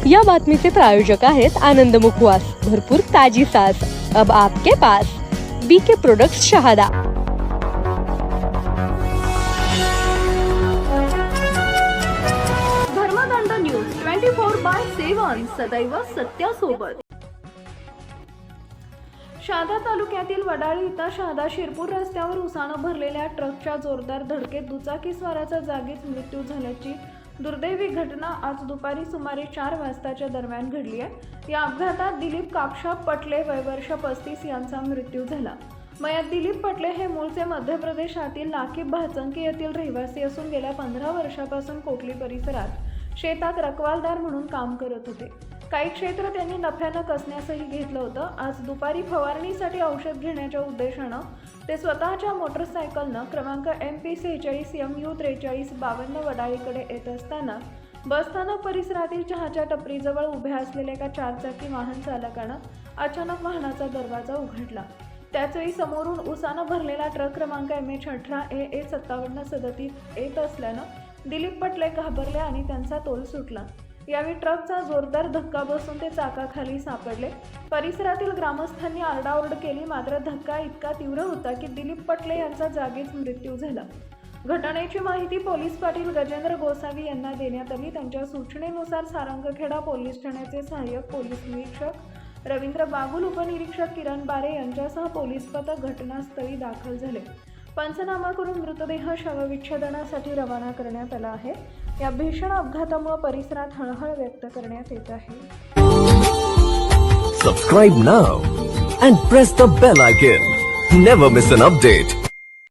या बातमीचे प्रायोजक आहेत आनंद मुखवास, भरपूर ताजी सास अब आपके पास। BK products Shahada. Dharmadand news 24/7 सदैव सत्यासोबत। शहादा तालुक्यातील वडाळी इथं शहादा शिरपूर रस्त्यावर उसानं भरलेल्या ट्रकच्या जोरदार धडकेत दुचाकीस्वाराचा जागीच मृत्यू झाल्याची दुर्दैवी घटना आज दुपारी सुमारे 4 वाजताच्या दरम्यान घडली आहे। या अपघातात दिलीप कापशा पटले वय वर्ष 35 यांचा मृत्यू झाला। मयत दिलीप पटले हे मूळचे मध्य प्रदेशातील नाकीब भाचंकी येथील रहिवासी असून गेल्या 15 वर्षापासून कोटली परिसरात शेतात रखवालदार म्हणून काम करत होते। काही क्षेत्र त्यांनी नफ्यानं कसण्यासही घेतलं होतं। आज दुपारी फवारणीसाठी औषध घेण्याच्या उद्देशानं ते स्वतःच्या मोटरसायकलनं क्रमांक MP 46 MU 4352 वडाळीकडे येत असताना बसस्थानक परिसरातील चहाच्या टपरीजवळ उभ्या असलेल्या एका 4 चाकी वाहन चालकानं अचानक वाहनाचा दरवाजा उघडला। त्याचवेळी समोरून उसानं भरलेला ट्रक क्रमांक MH18 AA 5737 येत असल्यानं दिलीप पटले घाबरले आणि त्यांचा तोल सुटला। यावेळी ट्रकचा जोरदार धक्का बसून ते चाकाखाली सापडले। परिसरातील ग्रामस्थांनी आरडाओरड केली, मात्र धक्का इतका तीव्र होता की दिलीप पटले यांचा जागीच मृत्यू झाला। घटनेची माहिती पोलीस पाटील गजेंद्र गोसावी यांना देण्यात आली। त्यांच्या सूचनेनुसार सारंगखेडा पोलीस ठाण्याचे सहाय्यक पोलीस निरीक्षक रवींद्र बागुल, उपनिरीक्षक किरण बारे यांच्यासह पोलीस पथक घटनास्थळी दाखल झाले। पंचनामा करून मृतदेह शवविच्छेदनासाठी रवाना करण्यात आला आहे। या भीषण अपघातामुळे परिसरात हळहळ व्यक्त करण्यात येत आहे। Subscribe now and press the bell icon. Never miss an update.